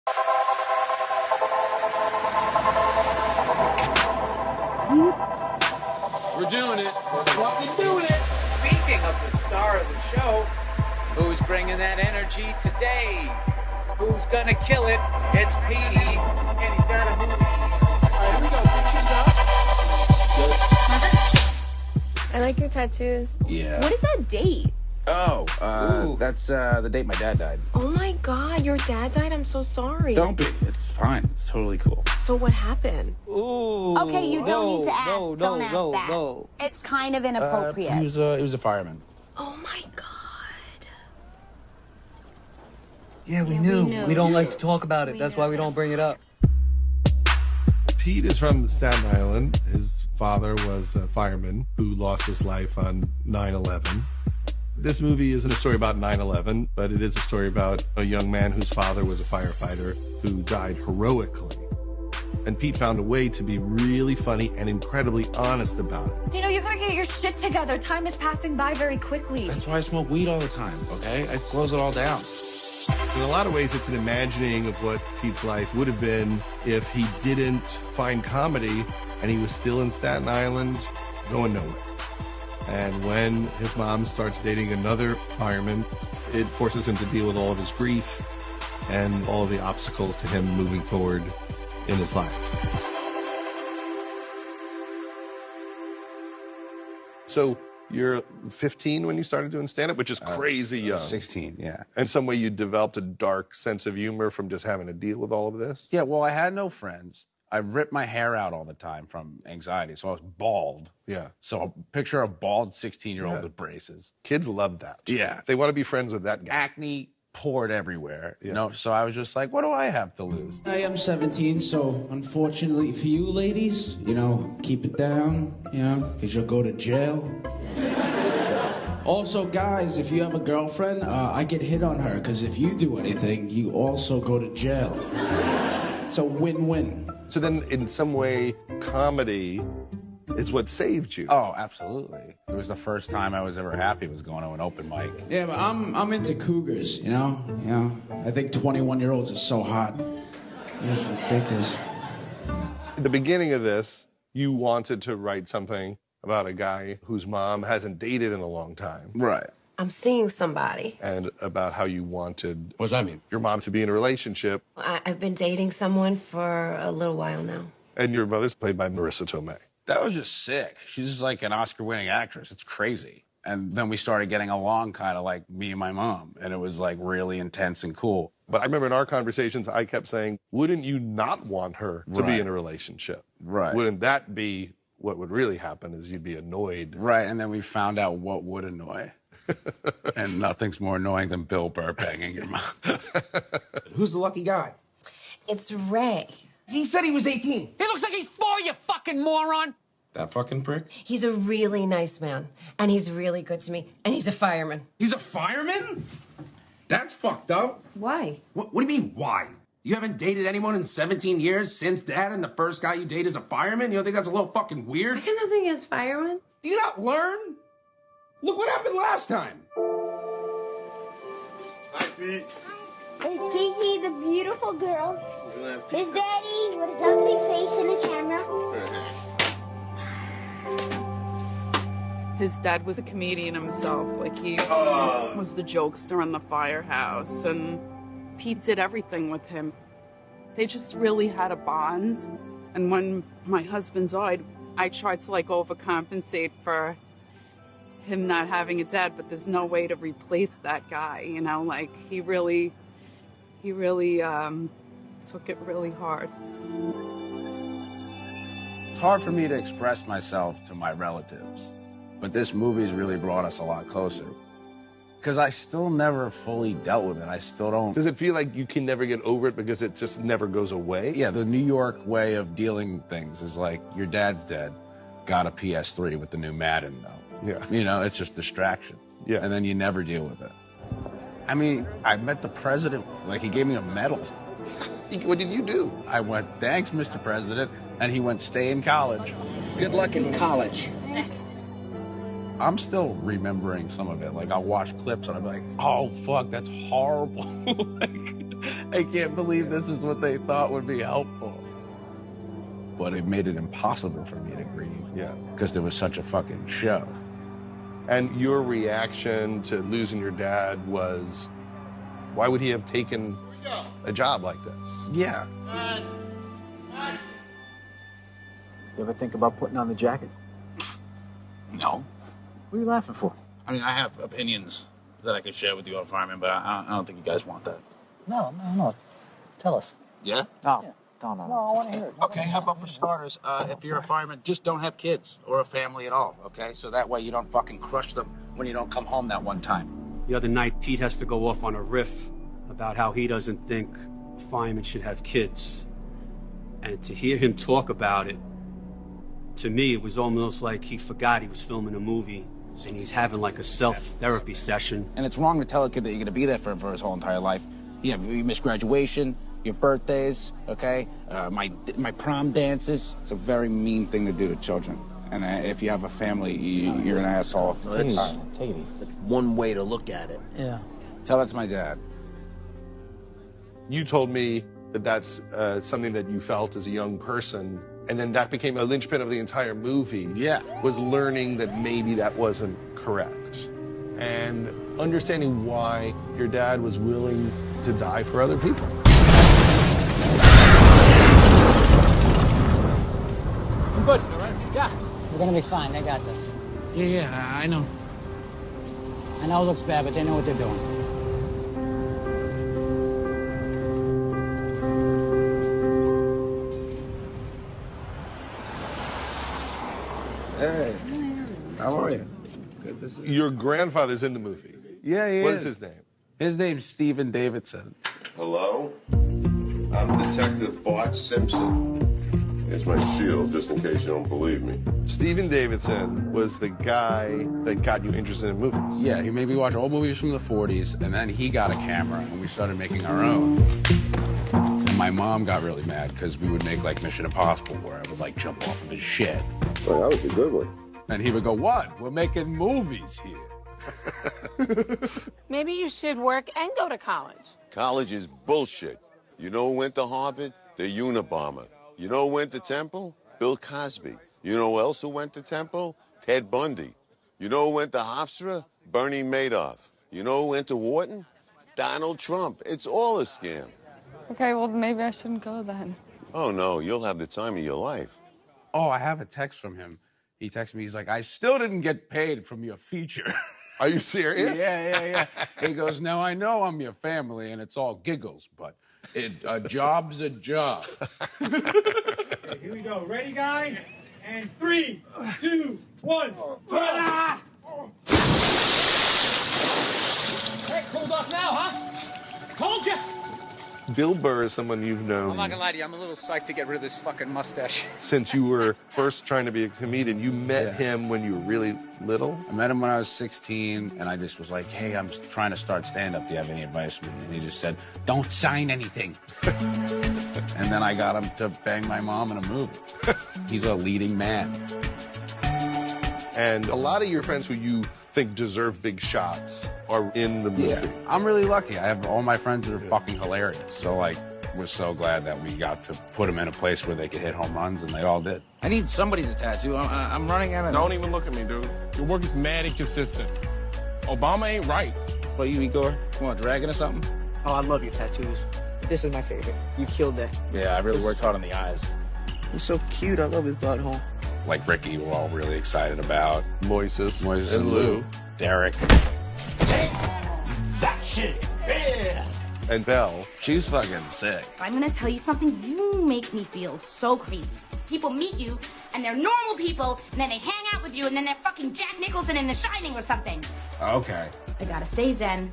We're doing it. We're fucking doing it. Speaking of the star of the show, who's bringing that energy today? Who's gonna kill it? It's Petey, and he's got a movie. All right, here we go. Pictures up. I like your tattoos. Yeah. What is that date? Oh, that's the date my dad died. Oh my God, your dad died? I'm so sorry. Don't be. It's fine. It's totally cool. So what happened? Ooh. Okay, you don't need to ask. Don't ask that. No. It's kind of inappropriate. He was a fireman. Oh my God. Yeah, we knew. We don't like to talk about it. That's why we don't bring it up. Pete is from Staten Island. His father was a fireman who lost his life on 9/11. This movie isn't a story about 9/11, but it is a story about a young man whose father was a firefighter who died heroically. And Pete found a way to be really funny and incredibly honest about it. You know, you gotta get your shit together. Time is passing by very quickly. That's why I smoke weed all the time, okay? It slows it all down. In a lot of ways, it's an imagining of what Pete's life would have been if he didn't find comedy and he was still in Staten Island, going nowhere. And when his mom starts dating another fireman, it forces him to deal with all of his grief and all of the obstacles to him moving forward in his life. So you're 15 when you started doing stand-up, which is crazy young. 16, yeah. And some way you developed a dark sense of humor from just having to deal with all of this? Yeah, well, I had no friends. I ripped my hair out all the time from anxiety, so I was bald. Yeah. So picture a bald 16-year-old with braces. Kids love that. Yeah. They want to be friends with that guy. Acne poured everywhere. Yeah. You know, so I was just like, what do I have to lose? I am 17, so unfortunately for you ladies, you know, keep it down, you know, because you'll go to jail. Also, guys, if you have a girlfriend, I get hit on her, because if you do anything, you also go to jail. It's a win-win. So then, in some way, comedy is what saved you. Oh, absolutely. It was the first time I was ever happy was going to an open mic. Yeah, but I'm into cougars, you know? You know, I think 21-year-olds are so hot. It's ridiculous. At the beginning of this, you wanted to write something about a guy whose mom hasn't dated in a long time. Right. I'm seeing somebody. And about how you wanted What does that mean? your mom to be in a relationship. I've been dating someone for a little while now. And your mother's played by Marissa Tomei. That was just sick. She's just like an Oscar-winning actress. It's crazy. And then we started getting along kind of like me and my mom. And it was like really intense and cool. But I remember in our conversations, I kept saying, wouldn't you not want her to be in a relationship? Right. Wouldn't that be what would really happen is you'd be annoyed? Right, and then we found out what would annoy. And nothing's more annoying than Bill Burr banging your mom. Who's the lucky guy? It's Ray. He said he was 18. He looks like he's 4, you fucking moron. That fucking prick? He's a really nice man, and he's really good to me, and he's a fireman. He's a fireman? That's fucked up. Why? What do you mean, why? You haven't dated anyone in 17 years since Dad, and the first guy you date is a fireman? You don't think that's a little fucking weird? I got nothing against firemen. Do you not learn? Look what happened last time. Hi, Pete. There's Kiki, the beautiful girl. There's Daddy with his ugly face in the camera. His dad was a comedian himself. Like, he was the jokester in the firehouse, and Pete did everything with him. They just really had a bond. And when my husband died, I tried to, like, overcompensate for him not having a dad, but there's no way to replace that guy, you know? Like, he really took it really hard. It's hard for me to express myself to my relatives, but this movie's really brought us a lot closer. Because I still never fully dealt with it. I still don't. Does it feel like you can never get over it because it just never goes away? Yeah, the New York way of dealing with things is like, your dad's dead, got a PS3 with the new Madden, though. Yeah. You know, it's just distraction. Yeah. And then you never deal with it. I mean, I met the president, like, he gave me a medal. What did you do? I went, thanks, Mr. President, and he went, stay in college. Good luck in college. I'm still remembering some of it. Like, I'll watch clips and I'll be like, oh, fuck, that's horrible. Like, I can't believe this is what they thought would be helpful. But it made it impossible for me to grieve. Yeah. Because there was such a fucking show. And your reaction to losing your dad was, why would he have taken a job like this? Yeah. You ever think about putting on the jacket? No. What are you laughing for? I mean, I have opinions that I could share with you on firemen, but I don't think you guys want that. No. Tell us. Yeah? No. Yeah. No, I want to hear it. Okay, how about for starters, if you're a fireman, just don't have kids or a family at all, okay? So that way you don't fucking crush them when you don't come home that one time. The other night, Pete has to go off on a riff about how he doesn't think a fireman should have kids. And to hear him talk about it, to me, it was almost like he forgot he was filming a movie and he's having like a self-therapy session. And it's wrong to tell a kid that you're gonna be there for him for his whole entire life. You miss graduation, your birthdays, okay? My prom dances. It's a very mean thing to do to children. And if you have a family, you're an asshole. Take it easy. One way to look at it. Yeah. Tell that to my dad. You told me that that's something that you felt as a young person, and then that became a linchpin of the entire movie. Yeah. Was learning that maybe that wasn't correct. And understanding why your dad was willing to die for other people. I'm good. All right. Yeah. We're gonna be fine. They got this. Yeah, I know. I know it looks bad, but they know what they're doing. Hey, how are you? Good to see you. Your grandfather's in the movie. Yeah, he is. What is his name? His name's Stephen Davidson. Hello? I'm Detective Bart Simpson. Here's my shield, just in case you don't believe me. Stephen Davidson was the guy that got you interested in movies. Yeah, he made me watch old movies from the 40s, and then he got a camera, and we started making our own. And my mom got really mad, because we would make, like, Mission Impossible, where I would, like, jump off of his shit. Well, that was a good one. And he would go, what? We're making movies here. Maybe you should work and go to college. College is bullshit. You know who went to Harvard? The Unabomber. You know who went to Temple? Bill Cosby. You know who else who went to Temple? Ted Bundy. You know who went to Hofstra? Bernie Madoff. You know who went to Wharton? Donald Trump. It's all a scam. Okay, well, maybe I shouldn't go then. Oh, no, you'll have the time of your life. Oh, I have a text from him. He texted me, he's like, I still didn't get paid from your feature. Are you serious? Yeah. He goes, now I know I'm your family and it's all giggles, but a job's a job. Okay, here we go. Ready, guys? And 3, 2, 1. Hey, cooled off now, huh? Told you. Bill Burr is someone you've known. I'm not gonna lie to you, I'm a little psyched to get rid of this fucking mustache. Since you were first trying to be a comedian. You met him when you were really little? I met him when I was 16, and I just was like, hey, I'm trying to start stand-up. Do you have any advice for me? And he just said, don't sign anything. And then I got him to bang my mom in a movie. He's a leading man. And a lot of your friends who you think deserve big shots are in the movie. Yeah, I'm really lucky. I have all my friends that are fucking hilarious. So, like, we're so glad that we got to put them in a place where they could hit home runs, and they all did. I need somebody to tattoo. I'm running out of... Don't even look at me, dude. Your work is mad inconsistent. Obama ain't right. What, you, Igor? Come on, dragon or something? Oh, I love your tattoos. This is my favorite. You killed that. Yeah, I really worked hard on the eyes. He's so cute. I love his butthole. Like Ricky, we're all really excited about. Moises and Lou. Derek. That shit. Yeah. And Belle. She's fucking sick. I'm gonna tell you something. You make me feel so crazy. People meet you, and they're normal people, and then they hang out with you, and then they're fucking Jack Nicholson in The Shining or something. Okay. I gotta stay zen.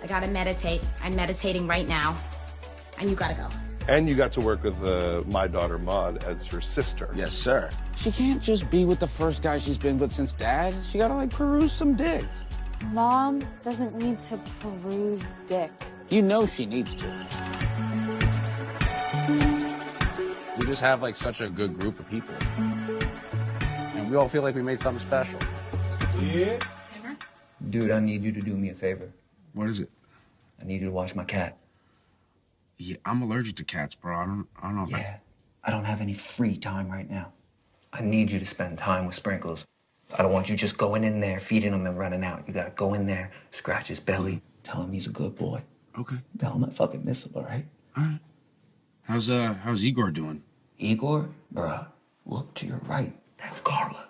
I gotta meditate. I'm meditating right now. And you gotta go. And you got to work with my daughter, Maud, as her sister. Yes, sir. She can't just be with the first guy she's been with since Dad. She gotta, like, peruse some dick. Mom doesn't need to peruse dick. You know she needs to. We just have, like, such a good group of people. And we all feel like we made something special. Yeah. Dude, I need you to do me a favor. What is it? I need you to watch my cat. Yeah, I'm allergic to cats, bro. I don't know if I don't have any free time right now. I need you to spend time with Sprinkles. I don't want you just going in there, feeding him and running out. You gotta go in there, scratch his belly, tell him he's a good boy. Okay. Tell him I fucking miss him, all right? All right. How's Igor doing? Igor? Bruh, look to your right. That's Carla.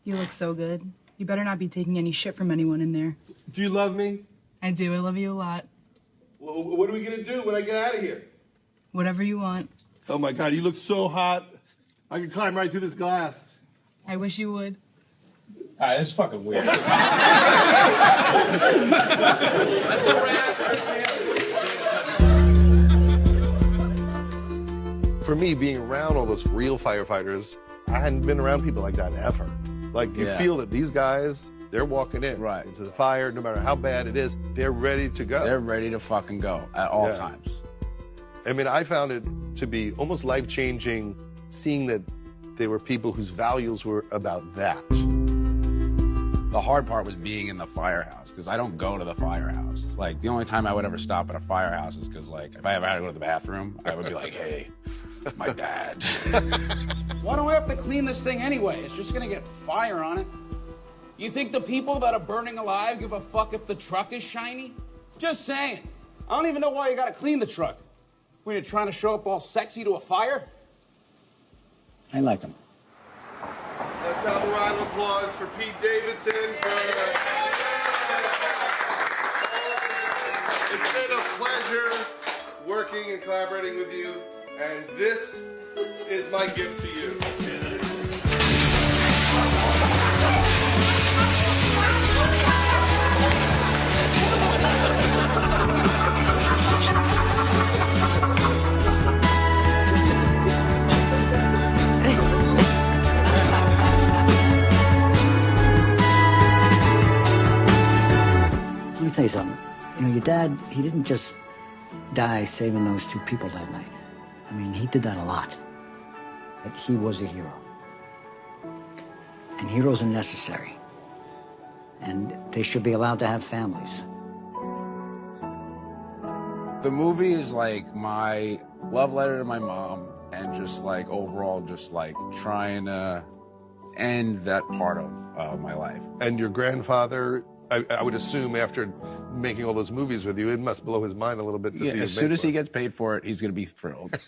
You look so good. You better not be taking any shit from anyone in there. Do you love me? I do. I love you a lot. Well, what are we gonna do when I get out of here? Whatever you want. Oh my God, you look so hot. I could climb right through this glass. I wish you would. All right, it's fucking weird. That's a wrap. For me, being around all those real firefighters, I hadn't been around people like that ever. Like, you feel that these guys, they're walking in into the fire, no matter how bad it is, they're ready to go. They're ready to fucking go at all times. I mean, I found it to be almost life-changing seeing that they were people whose values were about that. The hard part was being in the firehouse, because I don't go to the firehouse. Like, the only time I would ever stop at a firehouse is because, like, if I ever had to go to the bathroom, I would be like, hey, my dad. Why do I have to clean this thing anyway? It's just gonna get fire on it. You think the people that are burning alive give a fuck if the truck is shiny? Just saying. I don't even know why you gotta clean the truck. When you're trying to show up all sexy to a fire? I like him. Let's have a round of applause for Pete Davidson. It's been a pleasure working and collaborating with you, and this is my gift to you. Let me tell you something. You know, your dad, he didn't just die saving those two people that night. I mean, he did that a lot. But he was a hero. And heroes are necessary. And they should be allowed to have families. The movie is like my love letter to my mom, and just like overall just like trying to end that part of my life. And your grandfather, I would assume after making all those movies with you, it must blow his mind a little bit to see you. As soon as he gets paid for it, he's going to be thrilled.